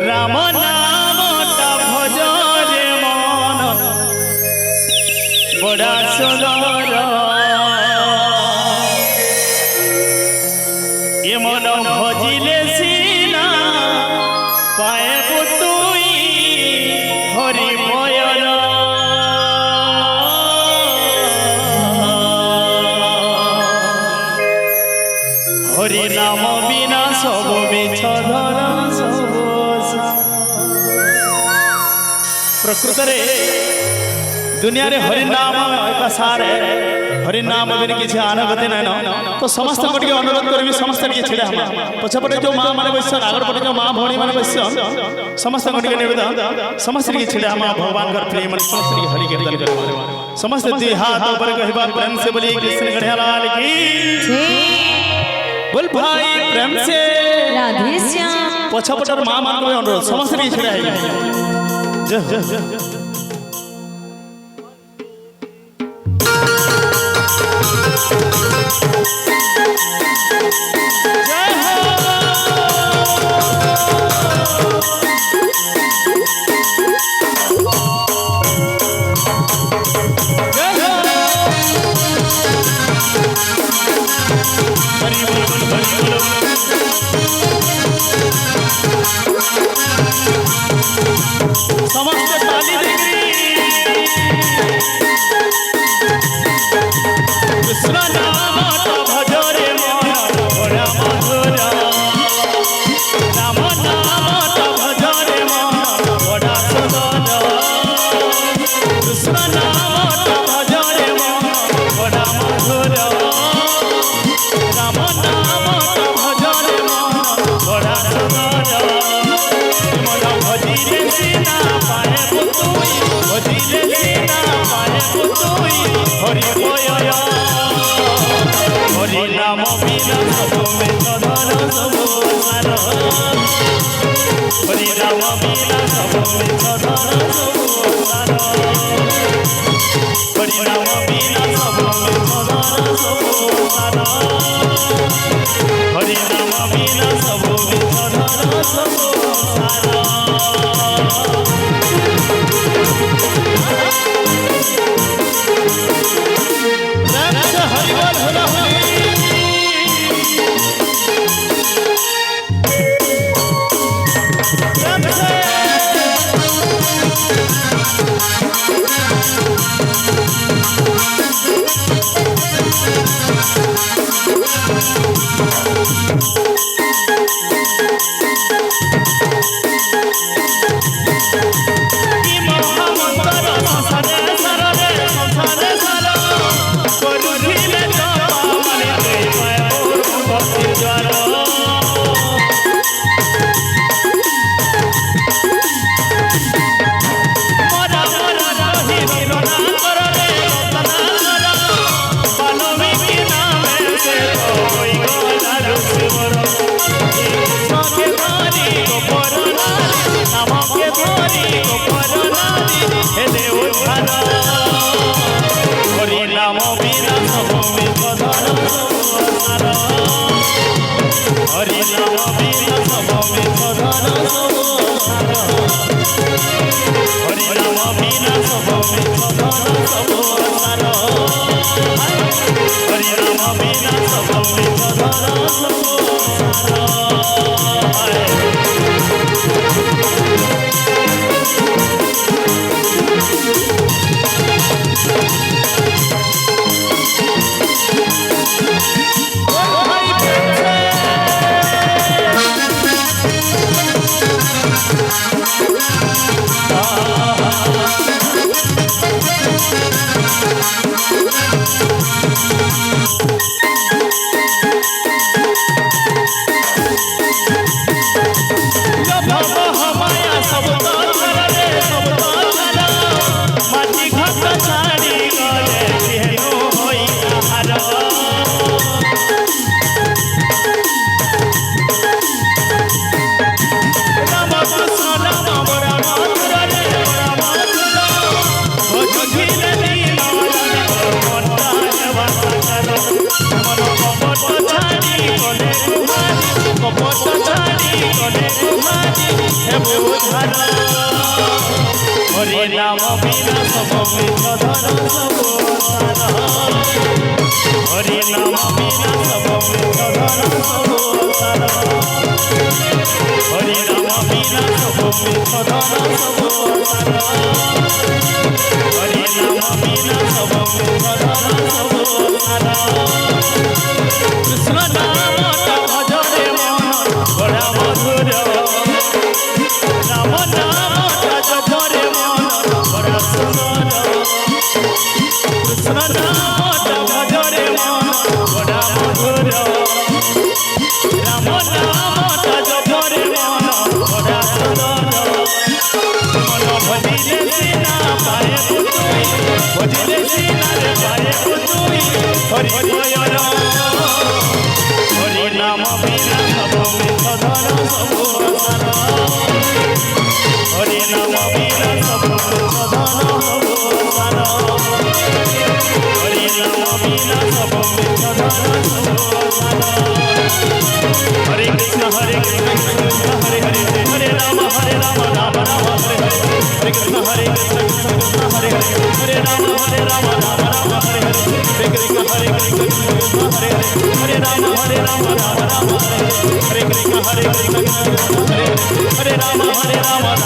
রাম নামটা ভজরে মন বড়া সুন্দর এ মন ভজিলে সিনা পায়ে তুই হরি ভয়র হরি নাম বিনা সব মিছ ধরা সব প্রকৃতরে দুনিয়ারে হরিনাম এক সারে হরিনাম বিন কিছু আনগতি নাই তো সমস্ত টিকে অনুরোধ করবি সমস্ত টিকে ছিড়া হবা পছপটে যে মা মানে বসছেন আগর পটে যে মা ভৌণী মানে বসছেন সমস্ত টিকে নিবেদন সমস্ত টিকে ছিড়া মা ভগবান कर प्रेम समस्त टिके हरि कीर्तन करबा समस्त दुई हाथ ऊपर कहबा प्रेम से बोली कृष्ण कन्हैया लाल की बोल भाई प्रेम से राधे श्याम पछपटर मां मान को अनुरोध समस्त टिके छिड़ा है जय समस्त ताली देगी कृष्ण नाम भजरे मन बड़ा मधुर राम नाम भजरे मन बड़ा सुंदर कृष्ण नाम भजरे मन बड़ा मधुर राम नाम भजरे मन बड़ा सुंदर मन भजिले सीना पाए पुतुई भजिले सीना पाए पुतुई हरि भय हरि नाम बिना सब में धन सब सार हरि नाम बिना सब में धन सब सार हरि नाम बिना सब में धन सब सार हरि नाम बिना सब में धन सब सार हरि बोल होला होली हरि नाम बिना सब में धन सार हरि नाम बिना सब में धन सब सार हरि नाम बिना सब में धन सब सार हरि नाम बिना सब में धन सब सार দেব ধার হরি নাম বিনা সব মিছ ধন সব সার হরি নাম বিনা সব মিছ ধন সব সার হরি নাম বিনা সব মিছ ধন সব সার হরি নাম বিনা সব মিছ ধন সব সার কৃষ্ণ নামটা ভজরে মন বড়া মধুর রাম নামটা জপরে মন বড়া সুন্দর কৃষ্ণ নামটা ভজরে মন বড়া মধুর রাম নামটা জপরে মন বড়া সুন্দর মন ভজিলে সিনা পায়ে তুই ভজিলে সিনা রে পায়ে তুই হরি ভয়র হরি নাম বিনা সব মিছ ধন সব সার হরি নাম বিনা সব মিছ ধন সব সার হরি নাম বিনা সব মিছ ধন সব সার হরে কৃষ্ণ কৃষ্ণ হরে হরে হরে রাম রাম রাম হরে হরে হরে কৃষ্ণ কৃষ্ণ কৃষ্ণ হরে হরে হরে রাম রাম রাম হরে হরে হরে কৃষ্ণ কৃষ্ণ হরে হরে হরে রাম রাম রাম হরে হরে কৃষ্ণ কৃষ্ণ হরে হরে রাম রাম হরে হরে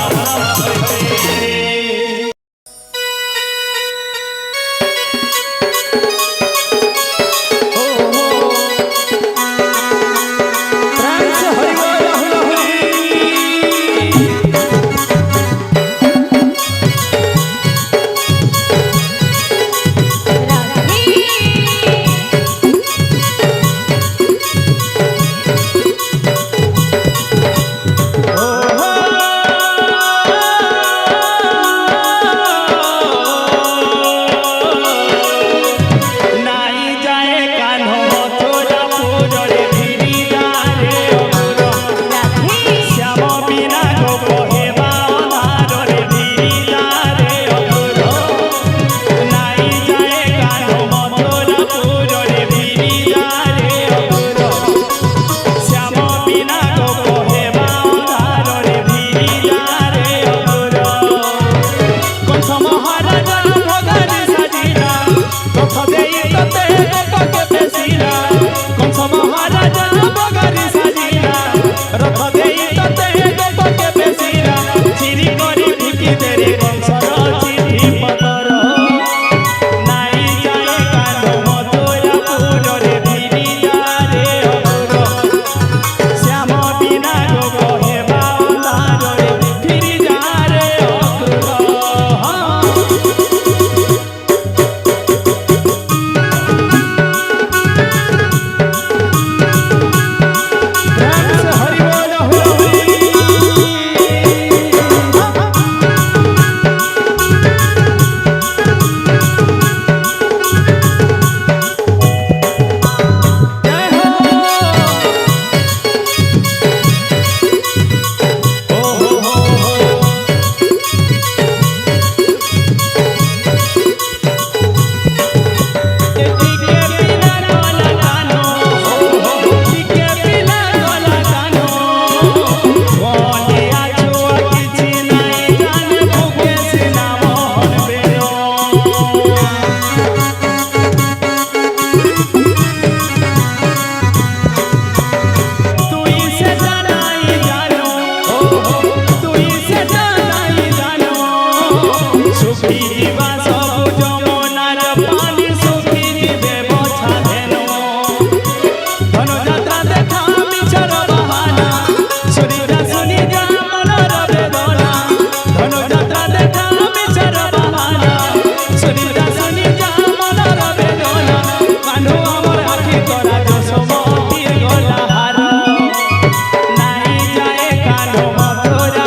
Mother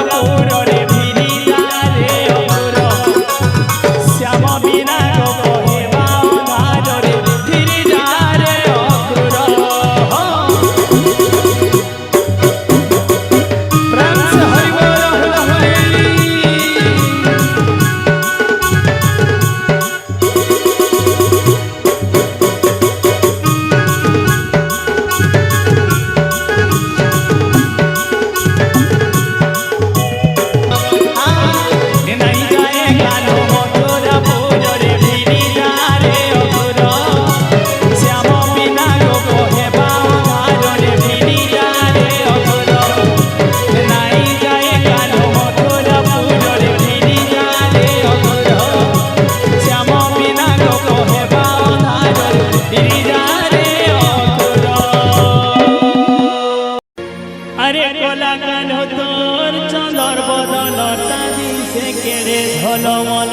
বদনটা দিছে কেড়ে ঝলমল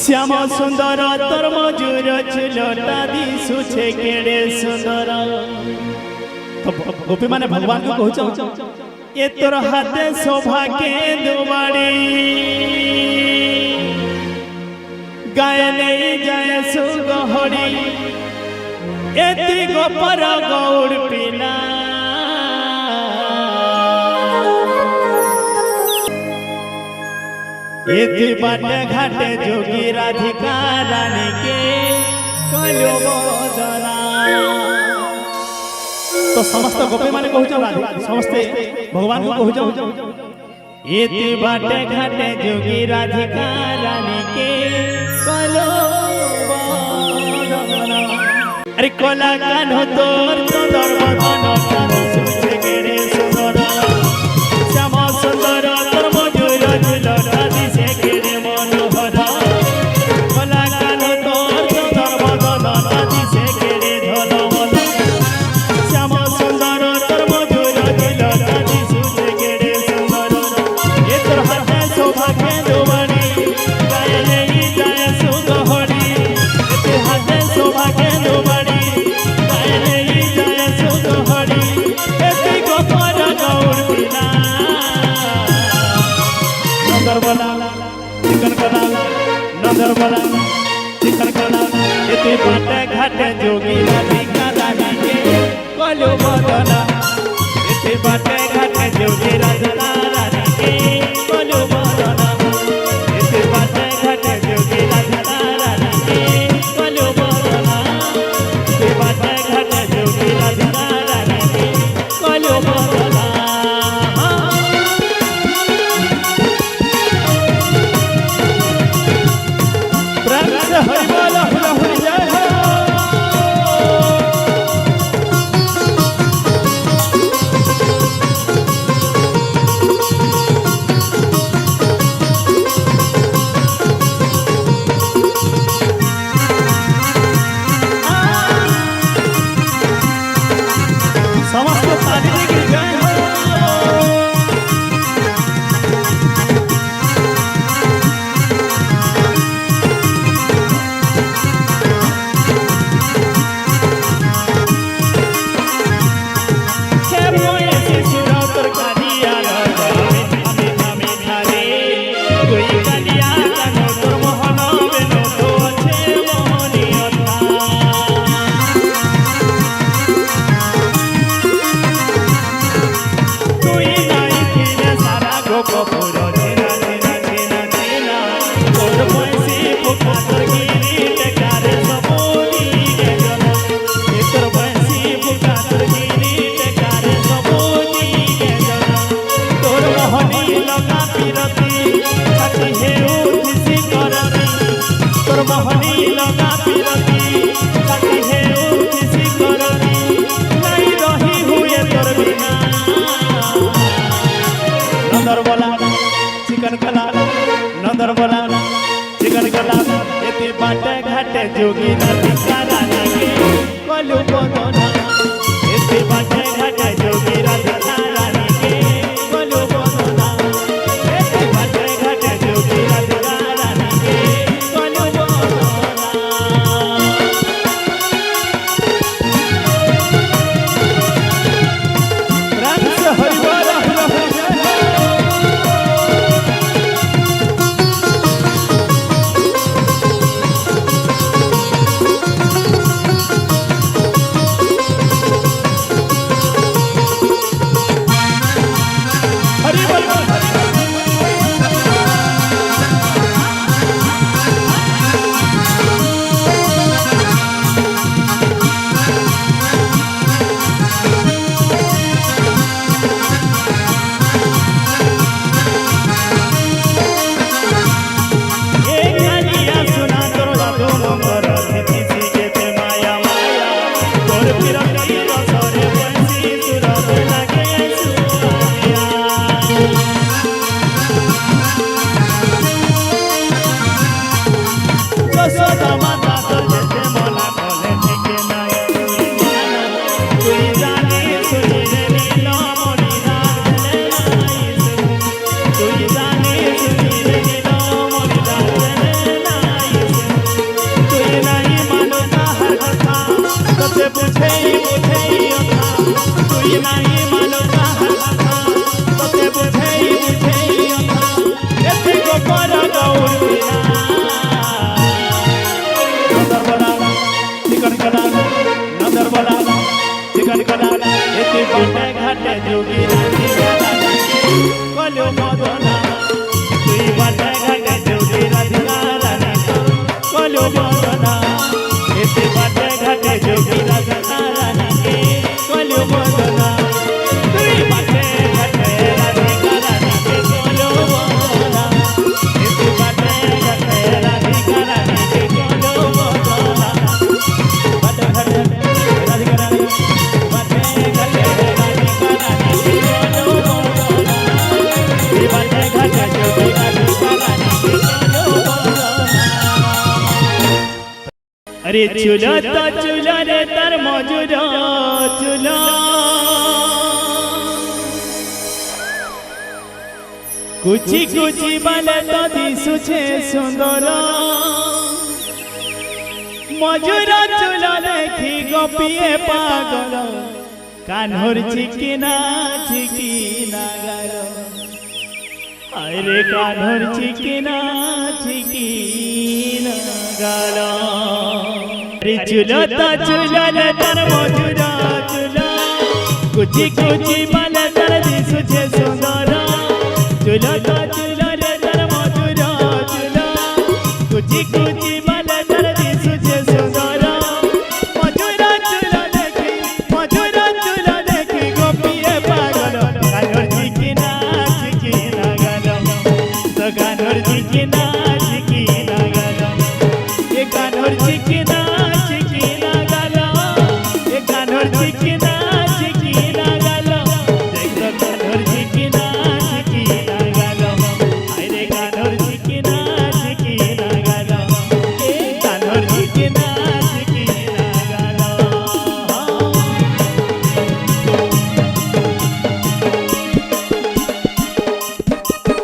শ্যাম সুন্দর তোর মজুর চুলটা দিশুছে কেড়ে সুন্দর তো গোপী মানে ভগবান को कहू ए तोर हाथे शोभा के दुबाड़ी गाय नहीं जाय सुगहरी एति गोपर गौड़ पिला एति बाटे घाटे जोगी राधिका रानी के कलो बदना तो समस्त गोपी माने कहू समस्ते भगवान को कहू एति बाटे घाटे जोगी राधिका रानी के कलो बदना अरे कोला कान्हो तोर सुंदर बदन सुचे केड़े सुंदर श्याम सुंदर तोर मजूर झुलटा दिसे केड़े मनोहर कोला कान्हो तोर सुंदर बदन दिसे केड़े झलमल श्याम सुंदर तोर मजूर झुलटा दिसे केड़े सुंदर ए तोर हाथे शोभा के दुबाड़ी गाय नहीं जाय सुगहरी ए हाथे शोभा के दुबाड़ी नजर बला चिकन कला एते बाटे घाटे जोगी राधिका रानी के कलो बदना एते बाटे घाटे जोगी राधिका रानी के कलो बदना एते बाटे घाटे जोगी राधिका रानी के कलो बदना एते बाटे घाटे जोगी राधिका रानी के कलो बदना जोगी राधिका रानी के कलो बदना एते बाटे घाटे जोगी राधिका रानी के कलो बदना एते बाटे घाटे जोगी राधिका रानी के कलो बदना रंग से हरिवाला কলো মদনা তুই বাটে ঘাটে যোগী রাধিকা রানী কলো মদনা এতে বাটে ঘাটে যোগী রাধিকা রানী কলো মদনা তুই বাটে ঘাটে রাধিকা রানী কলো মদনা এতে বাটে ঘাটে রাধিকা রানী কলো মদনা বাটে ঘাটে রাধিকা রানী বাটে ঘাটে রাধিকা রানী কলো মদনা তুই বাটে ঘাটে যোগী রাধিকা রানী কলো মদনা अरे चूल्हा तो चूल्हा रे तर मजुरा चूल्हा कुची कुची बाले तो दिसुछे सुंदर मजुरा चूल्हा देखी गोपिए पागल कान्हर चिकिना चिकिना गालो अरे कान्हर चिकिना चिकिना गालो चूल्हा तो चूल्हा ले तर मजुरा चूल्हा कुची कुची बाले तर दिसुछे सुंदर चूल्हा तो चूल्हा ले तर मजुरा चूल्हा कुची कुची बाले तर दिसुछे सुंदर मजुरा चूल्हा देखी गोपिए पागल कान्हर चिकिना चिकिना गालो तो कान्हर चिकिना चिकिना गालो ये कान्हर चिकिना चिकिना गालो ये कान्हर चिकिना चिकिना गालो देख तो कान्हर चिकिना चिकिना गालो हाय रे कान्हर चिकिना चिकिना गालो ये कान्हर चिकिना चिकिना गालो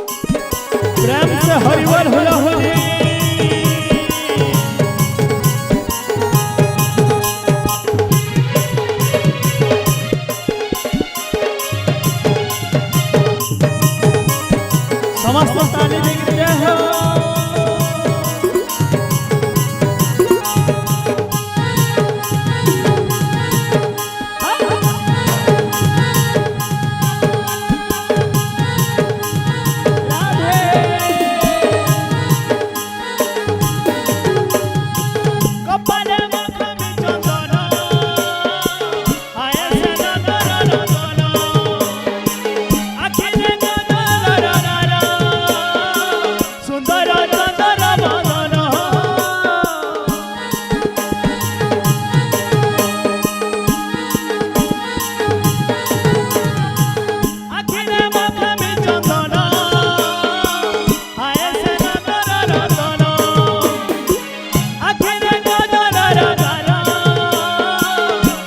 प्रेम से हरिवल होला होली समस्त ताली देके जय हो कपाले माखमी चंदन हाय से नंदन नंदन आखिले नंदन सुंदर चंदन मदन आखिले माखमी चंदन हाय से नंदन नंदन आखिले नंदन नंदन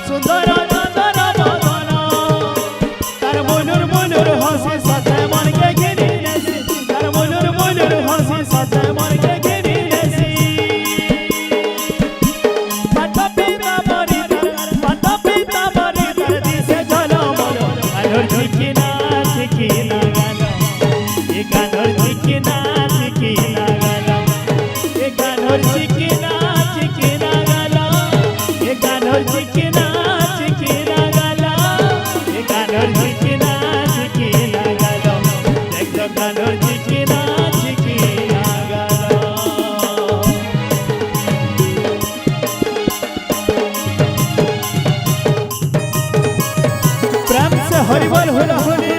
सुंदर चंदन मदन तार मुनुर हंसी ससे मन के घिरी नेसी तार मुनुर हंसी ससे मन के घिरी नेसी पाट पीता मरी तर दिसे झलो मरो कान्हर चिकिना चिकिना गालो ये कान्हर चिकिना चिकिना गालो ये कान्हर चिकिना चिकिना गालो ये कान्हर चिकिना चिकिना गालो ये कान्हर चिकिना चिकिना गालो देख तो कान्हर चिकिना चिकिना गालो प्रेम से हरिबल होला होली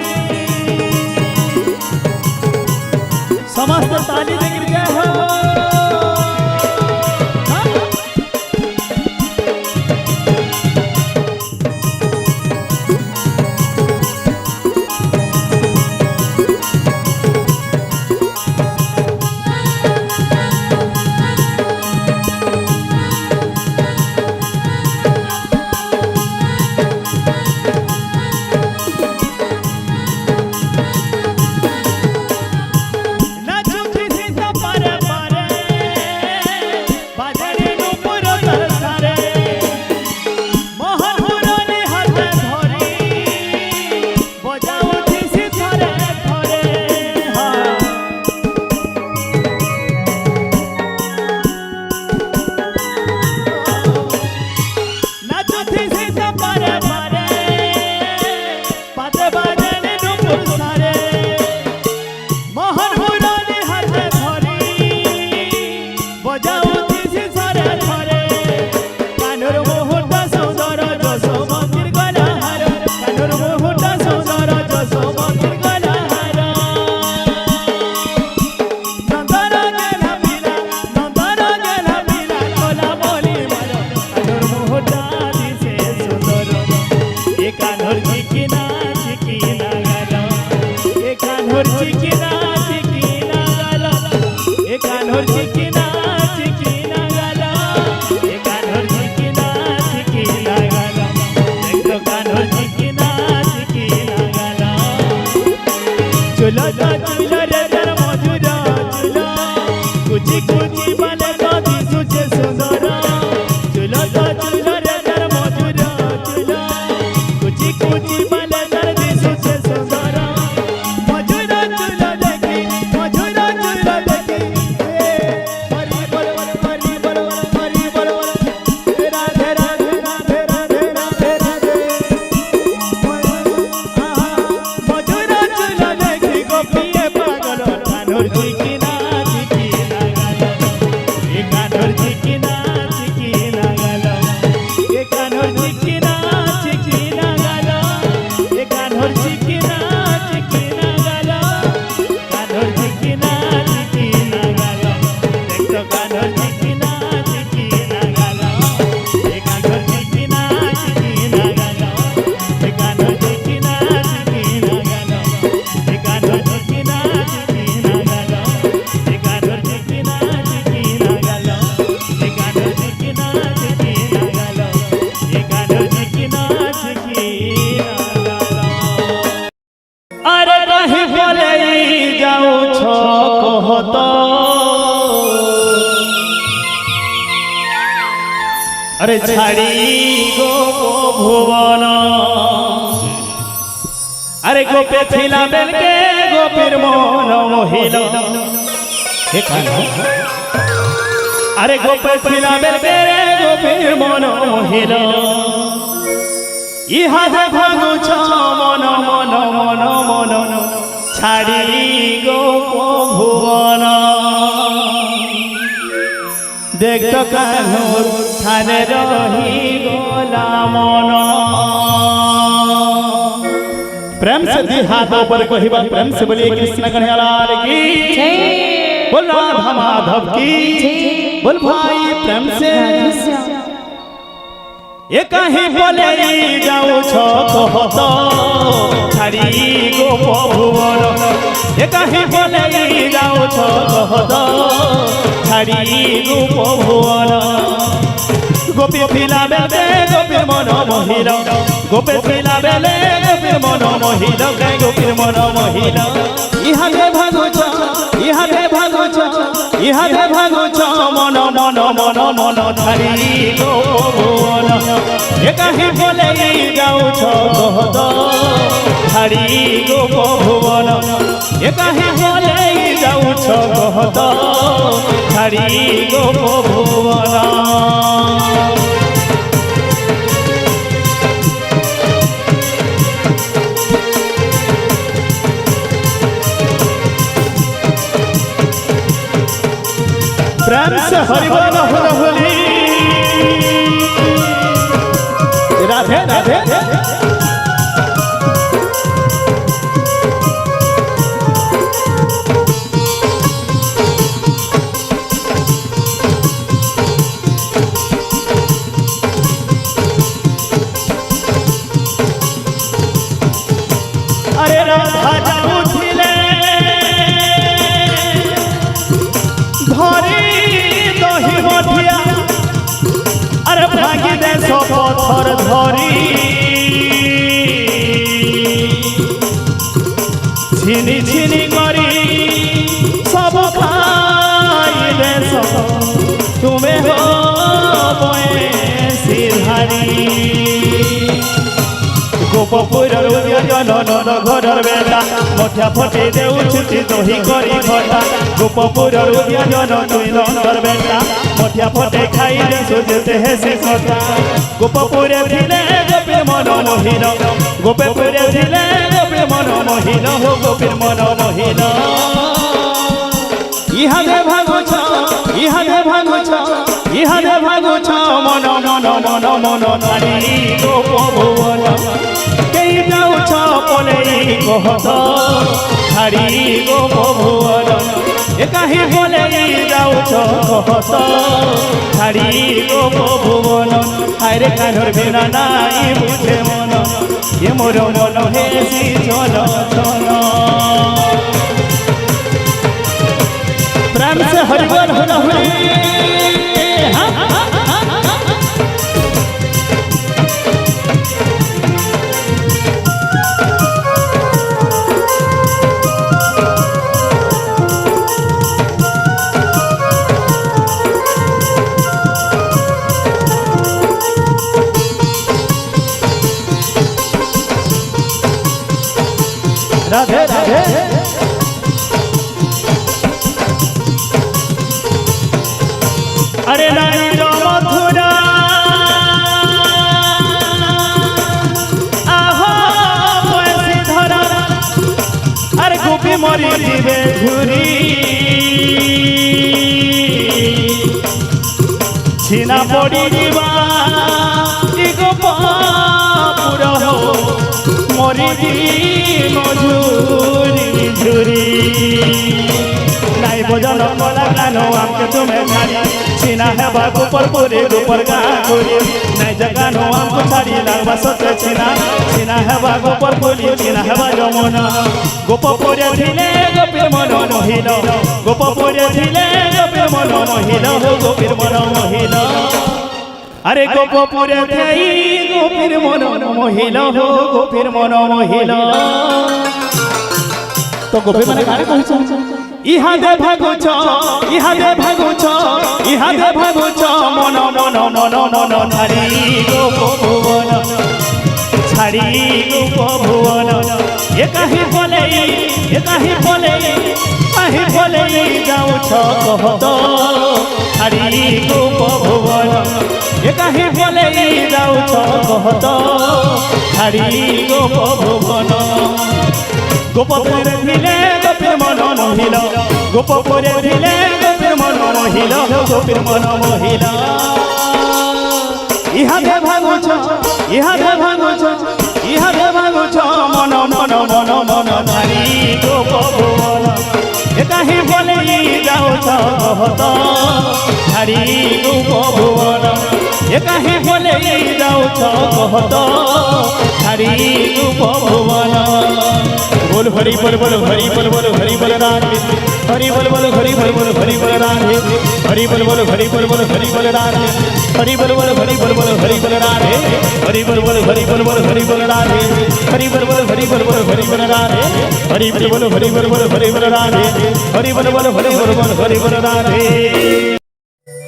কানর চিকিনা চিকিনা গালা এ কানর চিকিনা চিকিনা গালা এ কানর চিকিনা চিকিনা গালা দেখো কানর চিকিনা চিকিনা গালা চলো চলো রে তার মধুরা চলো কুচি কুচি বালে দাদি সুচে সুন্দর চলো চলো রে তার মধুরা চলো কুচি কুচি বালে দাদি সুচে সুন্দর মধুরা চলো দেখি মধুরা চলো দেখি হরি বল হরি বল হরি বল রাধে রাধে রাধে রাধে রাধে রাধে মধুরা চলো দেখি গোপিয়ে পাগল কানর চিকিনা চিকিনা গালা এ কানর চিকিনা চিকিনা গালা এ কানর চিকিনা চিকিনা গালা এ কানর চিকিনা চিকিনা গালা কানর চিকিনা চিকিনা গালা দেখো কানর চিকিনা চিকিনা গালা এ কানর চিকিনা চিকিনা গালা এ কানর চিকিনা চিকিনা গালা এ কানর চিকিনা চিকিনা গালা এ কানর চিকিনা চিকিনা গালা এ কানর চিকিনা চিকিনা গালা এ কানর চিকিনা চিকিনা গালা আরে কাহি বলে যাউছ কহত আরে ছাড়ি গো ভুবন আরে গোপে ছিলা বেলকে গোপীর মন মোহিল হে কান আরে গোপে ছিলা বেলকে গোপীর মন মোহিল ইহাতে ভাঙুছ মন মন মন মন ছাড়ি গোপ ভুবন দেখতো কানুর থানে রহি গোলা মন प्रेम से दी हाथों पर कोई बात प्रेम से बोलिए कृष्ण कन्हैया लाल की बोल राधा माधव की बोल भाई प्रेम से ये कहीं बोले जाऊ छो कहत छाड़ी गोप भुवन ये कहीं बोले जाऊ छो कहत छाड़ी गोप भुवन गोपी फिला बेले गोपीर मन मोहिल गोपे फिला बेले गोपीर मन मोहिल गोपीर मन मोहिल इहाते भागुछ इहाते भागुछ इहाते भागुछ मन मन मन मन छाड़ी गोपवन ए कहीं बोले जाउछ कहत छाड़ी गोपवन ए कहीं बोले जाउछ कहत छाड़ी गोपवन प्रेम से हरि बोल होली राधे राधे अरे राधा जाऊथिले धरी दही मठिया अरे भागी दे सब पत्थर धरी छिनी छिनी करी सब खाई दे सब तुम्हें हो सिधारी गोपपुर जनन घरर बेटा मठिया फटे देउछुची दही करी खटा गोपपुर जन तुई नंदर बेटा मठिया फटे खाई दे सुजते हे से कथा गोपपुरे थिले गोपीर मन मोहिल गोपपुरे थिले गोपीर मन मोहिल हो गोपीर मन मोहिल इहाते भागुछ इहाते भागुछ इहाते भागुछ मन मन मन मन छाड़ी गोप भुवन कई जाउछ पले कहत छाड़ी गोप भुवन ए कहीं बोले जाउछ कहत छाड़ी गोप भुवन हायरे कानर बिना नाई बुझे मन ये मोर मन हेसी चल चल রাধে রাধে আরে নাই মথুরা আহো বয়সী ধরা আর গোপী মরি দিবে ঘুরি ছিনা পড়ি দিবা গোপুর মরি দি মজুরি ঝুরি নাই বোঝাল কলা গানো আমকে তুমি ছাড়ি ছিনা হেবা গোপর পরে গোপর গা করি নাই জাগানো আমকে ছাড়ি লাগবা সতে ছিনা ছিনা হেবা গোপর পরি ছিনা হেবা যমুনা গোপ পরে ধিলে গোপীর মন মহিল গোপ পরে ধিলে গোপীর মন মহিল গোপীর মন মহিল আরে গোপপুরে থেই গোপীর মন মহিল গোপীর মন মহিল তো গোপী মানে কারে কইছ ইহাদে ভাগুছ ইহাদে ভাগুছ ইহাদে ভাগুছ মন মন মন মন ছাড়ি গোপভুবন ছাড়ি গোপভুবন একাহি বলে যাউছ কহত ছাড়ি গোপভুবন একাহি বলে যাউছ কহত ছাড়ি গোপভুবন গোপপুরে ধিলে গোপীর মন মহিল গোপপুরে ধিলে গোপীর মন মহিল গোপীর মন মহিল ইহাদে ভাগুছ ইহাদে ভাগুছ ইহাদে ভাগুছ মন মন মন মন ছাড়ি গোপভুবন একাহি বলে যাউছ কহত ছাড়ি গোপভুবন একাহি বলে যাউছ কহত ছাড়ি গোপভুবন बोल हरि बोल बोल हरि बोल बोल हरि बोल राधे हरि बोल बोल हरि बोल बोल हरि बोल राधे हरि बोल बोल हरि बोल बोल हरि बोल राधे हरि बोल बोल हरि बोल बोल हरि बोल राधे हरि बोल बोल हरि बोल बोल हरि बोल राधे हरि बोल बोल हरि बोल बोल हरि बोल राधे हरि बोल बोल हरि बोल बोल हरि बोल राधे हरि बोल बोल हरि बोल बोल हरि बोल राधे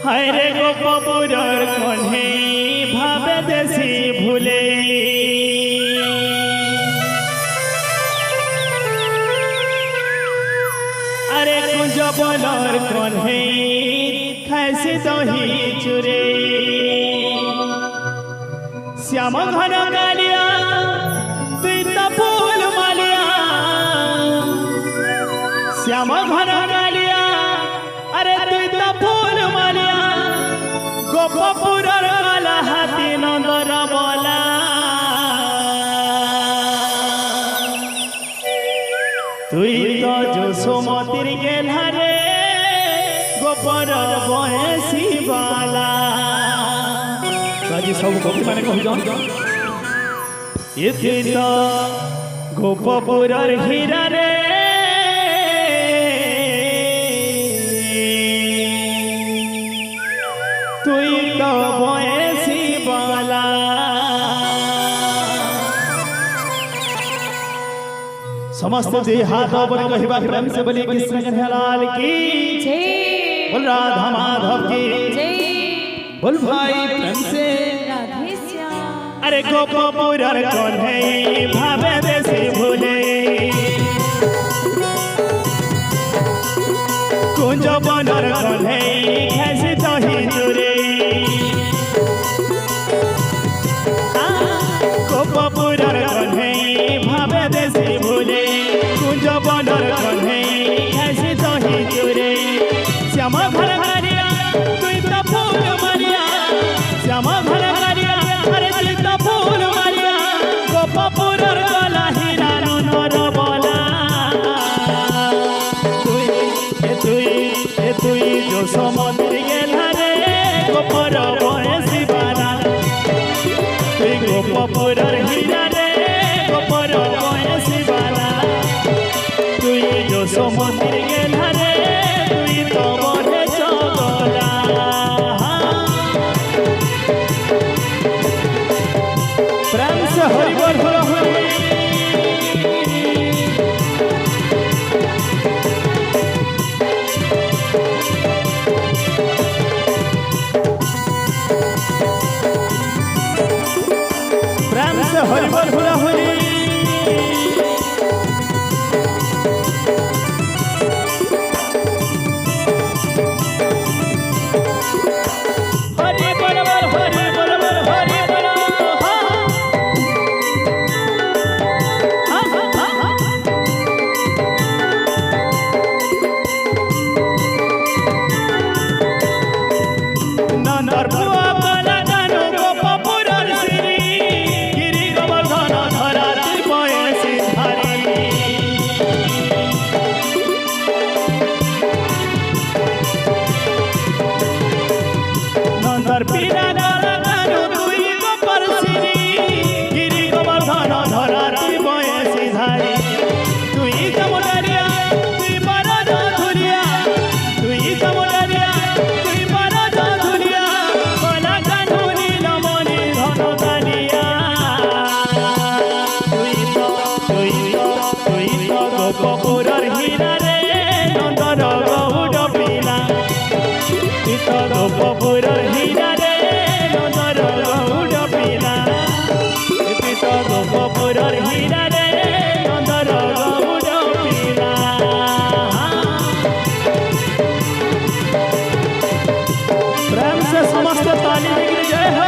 हाय रे गोपपुरर कन्हे भावे देसी भूले अरे कुंज बोलर कन्हे खासी दही चुरे श्याम घन गालिया तुई तो फूल मालिया श्याम घन गालिया अरे तुई तो फूल मालिया गोपपुरर काला हाथी नंदर बोला তুই তো যশোমতির গেলহারে গোপর বয়সী বালা আজি সব গোপী মানে কহিজন এ তুই তো গোপপুরর হীরা রে তুই তো বয়সী বালা समस्त जी हाथों पर कहिबा प्रेम से बोली कृष्ण कन्हैयालाल की जय बोल राधा माधव की जय बोल भाई प्रेम से राधे श्याम अरे गोपपुरर कन्हे भावे देसी भूले कुंज बनर कन्हे खासी दही चुरे गोपपुरर कन्हे भावे देसी भूले कुंज बनर कन्हे खासी दही चुरे श्याम घर गरिया तुई तो फूल मारिया श्याम घर गरिया अरे तुई तो फूल मारिया गोपपुरर गला हीरा नर बोला तुई जो समंदर गेलहारे गोपर बयसी बाला तुई गोपपुरर हीरा रे गोपर बयसी बाला তুই যশোমতির গেলহারে তুই তো বলে চগলা প্রেম সে হরি বল হরি হরি प्रेम से हरि बोल हरि हरि গোপপুরর হীরা রে নন্দর গৌড় পিলা তুই তো গোপপুরর হীরা রে নন্দর গৌড় পিলা তুই তো গোপপুরর হীরা রে নন্দর গৌড় পিলা प्रेम से समस्त ताली देकर जय हो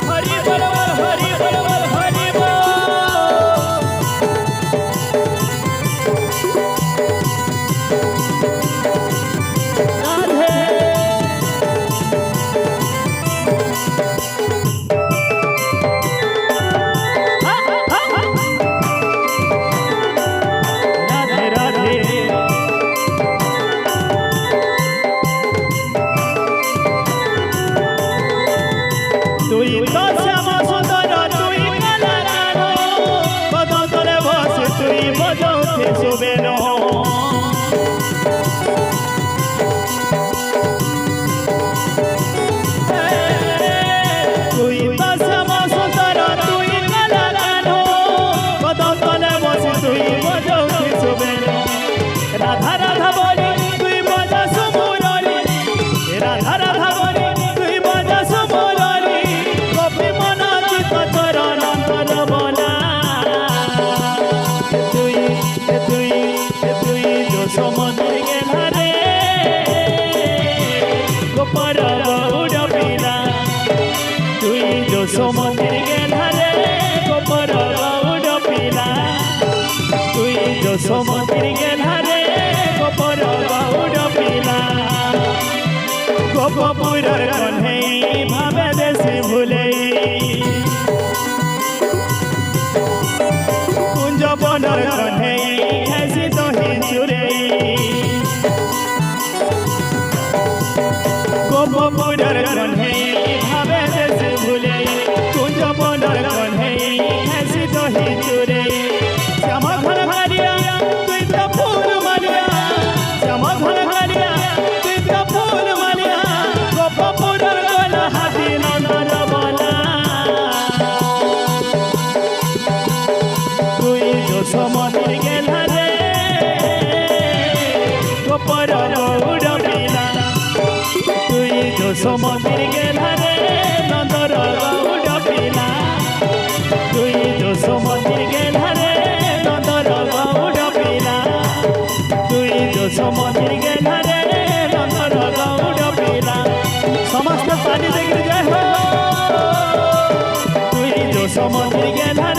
हरि बोल हरि बोल हरि बोल राधे राधे राधे তুই তো শ্যামা সুন্দর তুই কালা রানো বদন্তরে বসে তুই বজতে শুবেন তুই তো শ্যামা সুন্দর তুই কালা রানো বদন্তরে বসে তুই বজতে শুবেন রাধা রাধা বলি তুই বজা সুমুরলি রাধা রাধা বলি তুই বজা সুমুরলি গোপী মন চিত চরণ তর বলা তুই তুই তুই जो সমুদ্র গেলারে গোপর গৌড় পিলা তুই जो সমুদ্র গেলারে গোপর গৌড় পিলা তুই जो সমুদ্র গেলারে গোপর গৌড় পিলা গোপপুরর কন্হেই ভাবে দেশে ভুলেই কুঞ্জ বনর কন্হেই ঘেঁষি দহি চুরেই গোপপুরর কন্হেই ভাবে দেশে ভুলেই কুঞ্জ বনর কন্হেই ঘেঁষি দহি চুরেই শ্যামা ঘর ঘরিয়া তুই তো ফুল মালিয়া শ্যামা ঘর ঘরিয়া তুই তো ফুল মালিয়া গোপপুরর গলা হাতি নন্দর বলা তুই जो সমুদ্র গেলারে গোপর গৌড় পিলা তুই जो সমুদ্র গেলারে নন্দর গৌড় পিলা তুই जो সমুদ্র গেলারে নন্দর গৌড় পিলা তুই जो সমুদ্র গেলারে নন্দর গৌড় পিলা সমস্ত তালি দেখে জয় হো তুই जो সমুদ্র গেলারে